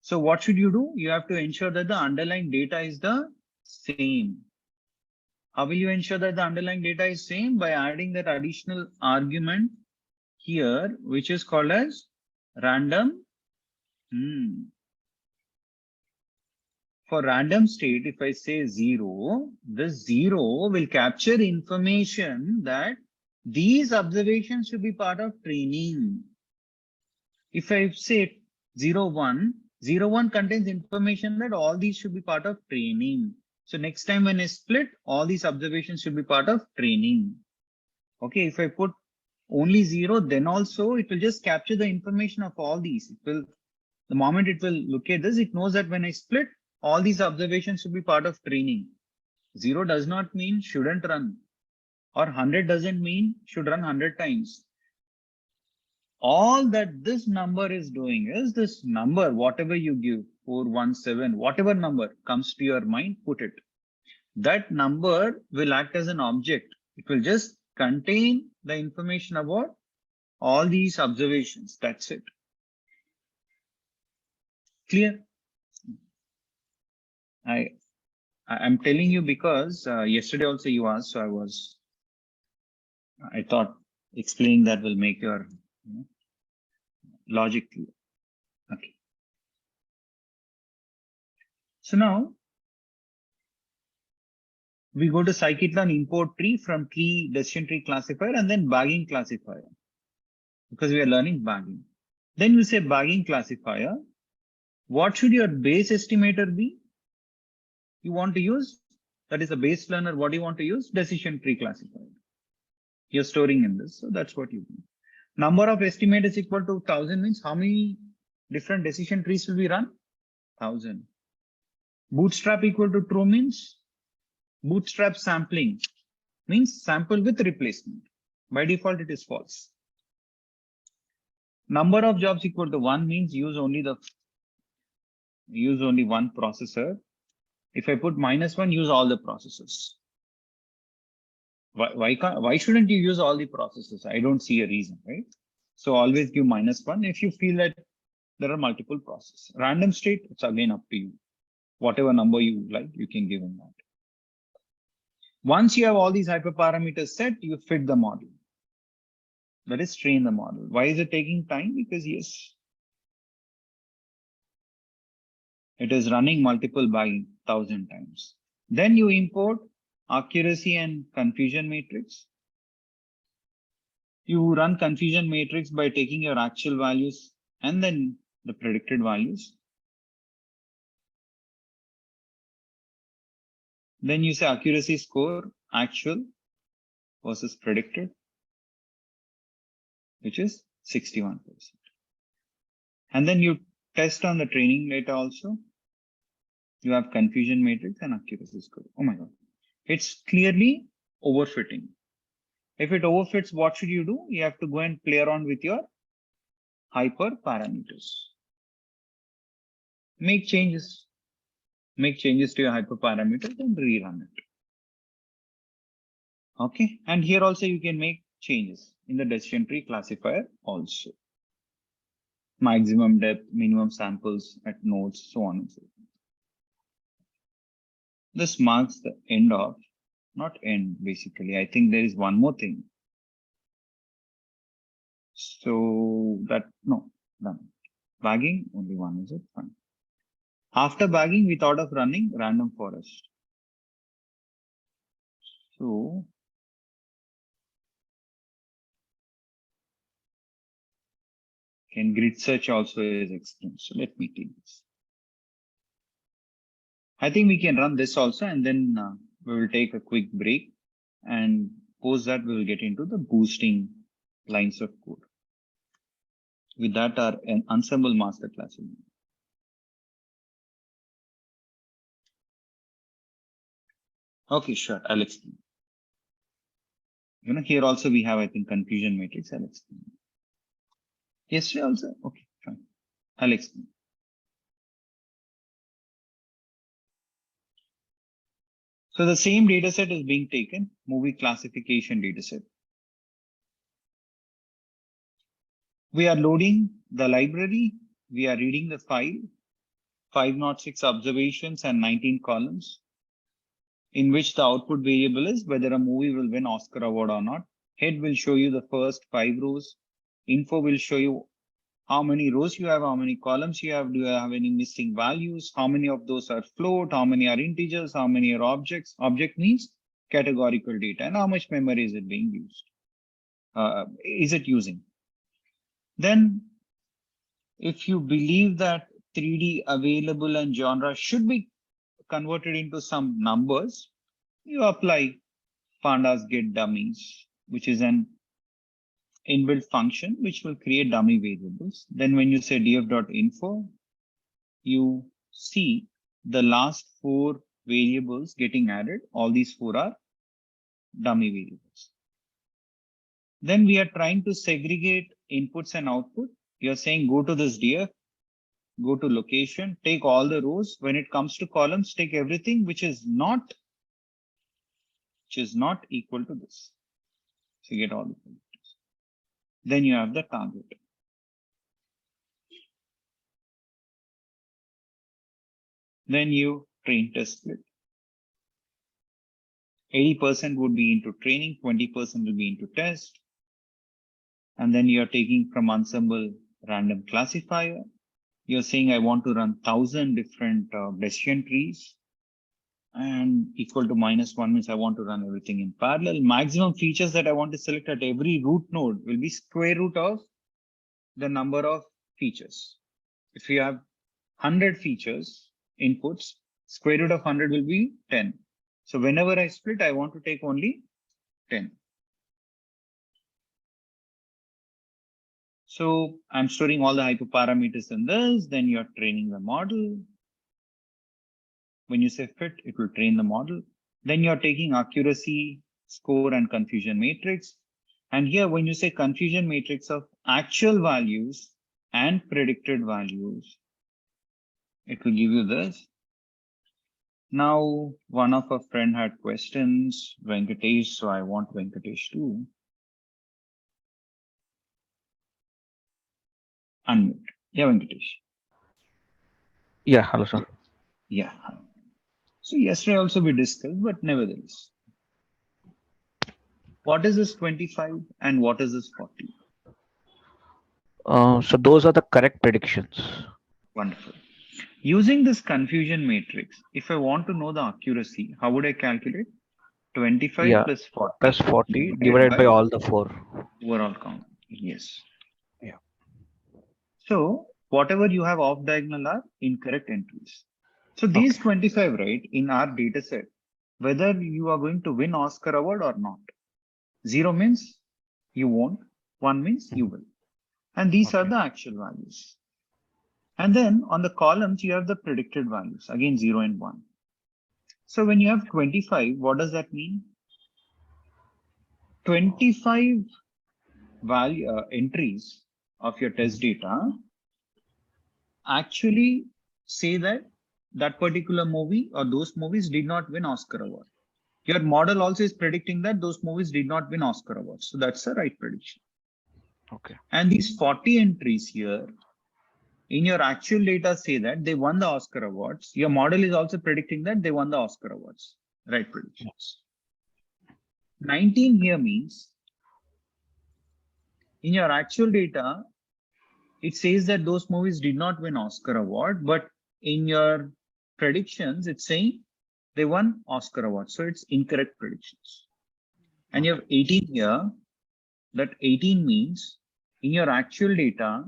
So what should you do? You have to ensure that the underlying data is the same. How will you ensure that the underlying data is same? By adding that additional argument here, which is called as random. For random state, if I say 0, this 0 will capture information that these observations should be part of training. If I say 0, 1, 0, 1 contains information that all these should be part of training. So next time when I split, all these observations should be part of training. Okay, if I put only 0, then also it will just capture the information of all these. It will, the moment it will look at this, it knows that when I split, all these observations should be part of training. 0 does not mean shouldn't run, or 100 doesn't mean should run 100 times. All that this number is doing is this number, whatever you give, 417, whatever number comes to your mind, put it. That number will act as an object. It will just contain the information about all these observations. That's it. Clear? I'm telling you because yesterday also you asked, so I thought explaining that will make your logic clear. Okay. So now we go to scikit-learn import tree from tree decision tree classifier and then bagging classifier because we are learning bagging. Then you say bagging classifier. What should your base estimator be? You want to use, that is a base learner. What do you want to use? Decision tree classifier. You're storing in this. So that's what you do. Number of estimate is equal to 1000 means how many different decision trees will be run? 1000. Bootstrap equal to true means bootstrap sampling means sample with replacement. By default, it is false. Number of jobs equal to 1 means use only one processor. If I put -1, use all the processors. Why shouldn't you use all the processors? I don't see a reason, right? So always give -1 if you feel that there are multiple processes. Random state, it's again up to you. Whatever number you like, you can give in that. Once you have all these hyperparameters set, you fit the model. That is train the model. Why is it taking time? Because yes, it is running multiple by 1000 times. Then you import accuracy and confusion matrix. You run confusion matrix by taking your actual values and then the predicted values. Then you say accuracy score, actual versus predicted, which is 61%. And then you test on the training data also. You have confusion matrix and accuracy score. Oh my God. It's clearly overfitting. If it overfits, what should you do? You have to go and play around with your hyperparameters. Make changes to your hyperparameters and rerun it. Okay. And here also you can make changes in the decision tree classifier also. Maximum depth, minimum samples at nodes, so on and so forth. This marks the end of, not end basically. I think there is one more thing. So that, no, done. Bagging, only one is it? Fine. After bagging, we thought of running random forest. So can grid search also is explained. So let me take this. I think we can run this also, and then we will take a quick break, and post that we will get into the boosting lines of code. With that, our Ensemble masterclass. Okay, sure. I'll explain. Here also we have, I think, confusion matrix. I'll explain. Yesterday also? Okay, fine. I'll explain. So the same dataset is being taken, movie classification dataset. We are loading the library. We are reading the file, 506 observations and 19 columns, in which the output variable is whether a movie will win Oscar award or not. Head will show you the first 5 rows. Info will show you how many rows you have, how many columns you have, do you have any missing values, how many of those are float, how many are integers, how many are objects. Object means categorical data, and how much memory is it being used? Is it using? Then if you believe that 3D available and genre should be converted into some numbers, you apply pandas get dummies, which is an inbuilt function which will create dummy variables. Then when you say df.info, you see the last 4 variables getting added. All these 4 are dummy variables. Then we are trying to segregate inputs and output. You're saying go to this df, go to location, take all the rows. When it comes to columns, take everything which is not equal to this. So you get all the parameters. Then you have the target. Then you train test split. 80% would be into training, 20% will be into test. And then you're taking from Ensemble random classifier. You're saying I want to run 1,000 different decision trees, and equal to -1 means I want to run everything in parallel. Maximum features that I want to select at every root node will be square root of the number of features. If you have 100 features inputs, square root of 100 will be 10. So whenever I split, I want to take only 10. So I'm storing all the hyperparameters in this, then you're training the model. When you say fit, it will train the model. Then you're taking accuracy, score, and confusion matrix. And here, when you say confusion matrix of actual values and predicted values, it will give you this. Now, one of our friend had questions, Venkatesh, so I want Venkatesh to unmute. Yeah, Venkatesh. Yeah, hello, sir. Yeah. So yesterday also we discussed, but nevertheless. What is this 25 and what is this 40? So those are the correct predictions. Wonderful. Using this confusion matrix, if I want to know the accuracy, how would I calculate? 25 Yeah, plus 40 plus 40 divided divided by by all the four. overall count. Yes. Yeah. So whatever you have off diagonal are incorrect entries. So these Okay. 25, right, in our data set, whether you are going to win Oscar award or not. 0 means you won't, 1 means you will. And these are Okay. the actual values. And then on the columns, you have the predicted values, again 0 and 1. So when you have 25, what does that mean? 25 value entries of your test data actually say that that particular movie or those movies did not win Oscar award. Your model also is predicting that those movies did not win Oscar awards. So that's the right prediction. Okay. And these 40 entries here in your actual data say that they won the Oscar awards. Your model is also predicting that they won the Oscar awards. Right predictions. 19 here means in your actual data, it says that those movies did not win Oscar award, but in your predictions, it's saying they won Oscar award. So it's incorrect predictions. And you have 18 here. That 18 means in your actual data,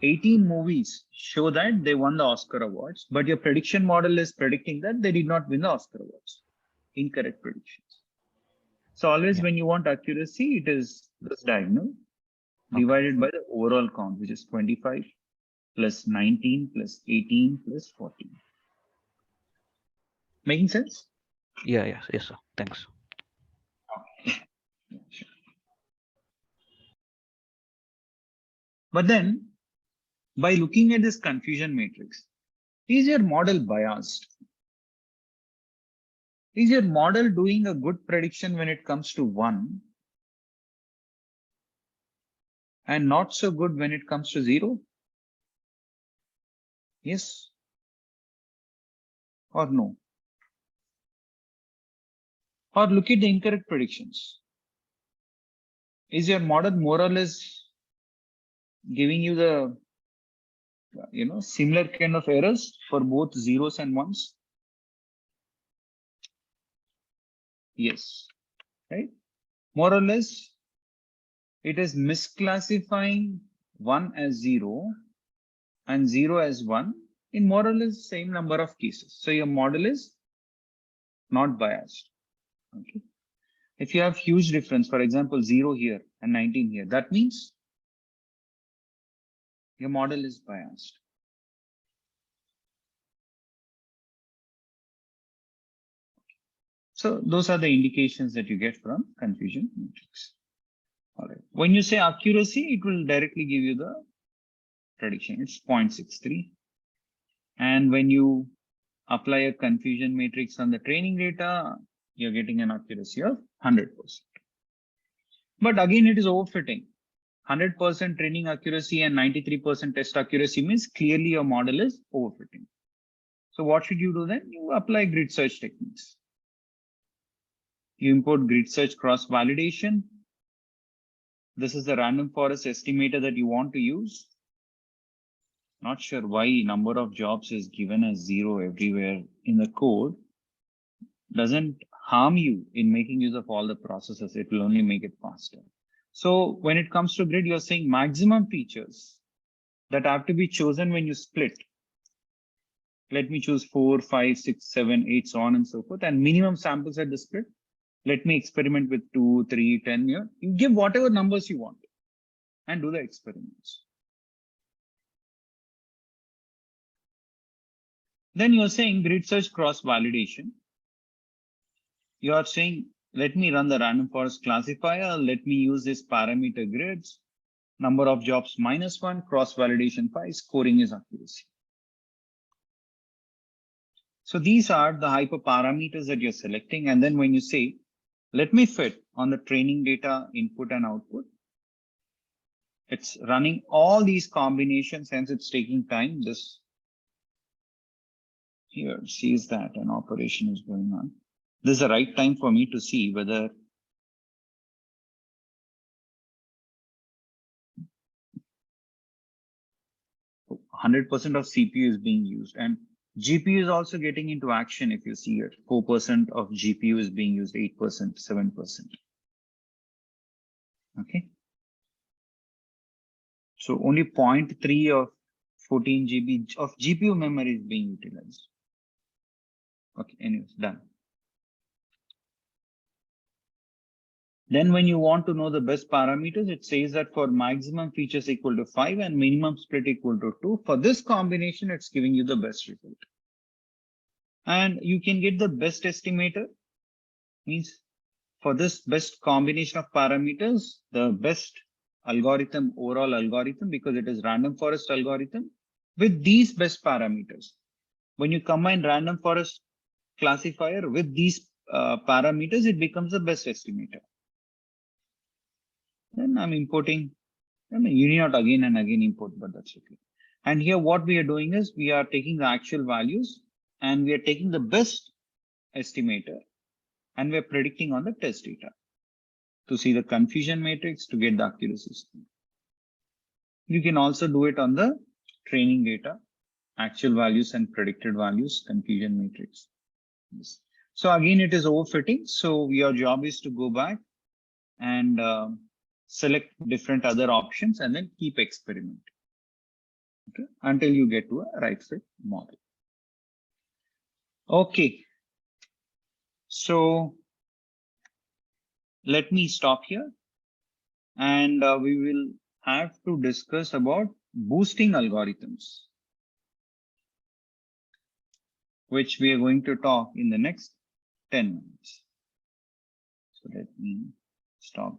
18 movies show that they won the Oscar awards, but your prediction model is predicting that they did not win the Oscar awards. Incorrect predictions. So always Yeah. when you want accuracy, it is this diagonal divided by the overall count, which is 25 plus 19 plus 18 plus 14. Making sense? Yeah. Yes. Yes, sir. Thanks. But then by looking at this confusion matrix, is your model biased? Is your model doing a good prediction when it comes to 1 and not so good when it comes to 0? Yes or no? Or look at the incorrect predictions. Is your model more or less giving you the similar kind of errors for both zeros and ones? Yes, right? More or less, it is misclassifying 1 as 0 and 0 as 1 in more or less same number of cases. So your model is not biased. Okay. If you have huge difference, for example, 0 here and 19 here, that means your model is biased. So those are the indications that you get from confusion matrix. All right. When you say accuracy, it will directly give you the prediction. It's 0.63. And when you apply a confusion matrix on the training data, you're getting an accuracy of 100%. But again, it is overfitting. 100% training accuracy and 93% test accuracy means clearly your model is overfitting. So what should you do then? You apply grid search techniques. You import grid search cross validation. This is the random forest estimator that you want to use. Not sure why number of jobs is given as 0 everywhere in the code. Doesn't harm you in making use of all the processes. It will only make it faster. So when it comes to grid, you're saying maximum features that have to be chosen when you split. Let me choose 4, 5, 6, 7, 8, so on and so forth, and minimum samples at the split. Let me experiment with 2, 3, 10 here. You give whatever numbers you want and do the experiments. Then you're saying grid search cross validation. You are saying, let me run the random forest classifier. Let me use this parameter grids. Number of jobs -1, cross validation 5, scoring is accuracy. So these are the hyperparameters that you're selecting. And then when you say, let me fit on the training data input and output, it's running all these combinations, hence it's taking time. This here sees that an operation is going on. This is the right time for me to see whether %100% of CPU is being used, and GPU is also getting into action. If you see it, 4% of GPU is being used, 8%, 7%. Okay. So only 0.3 of 14 GB of GPU memory is being utilized. Okay, anyways, done. Then when you want to know the best parameters, it says that for maximum features equal to 5 and minimum split equal to 2, for this combination, it's giving you the best result. And you can get the best estimator, means for this best combination of parameters, the best algorithm, overall algorithm, because it is random forest algorithm with these best parameters. When you combine random forest classifier with these parameters, it becomes the best estimator. Then I'm importing, I mean, you need not again and again import, but that's okay. And here what we are doing is we are taking the actual values and we are taking the best estimator and we're predicting on the test data to see the confusion matrix to get the accuracy score. You can also do it on the training data, actual values and predicted values, confusion matrix. Yes. So again, it is overfitting. So your job is to go back and select different other options and then keep experimenting, okay, until you get to a right fit model. Okay. So let me stop here and we will have to discuss about boosting algorithms, which we are going to talk in the next 10 minutes. So let me stop.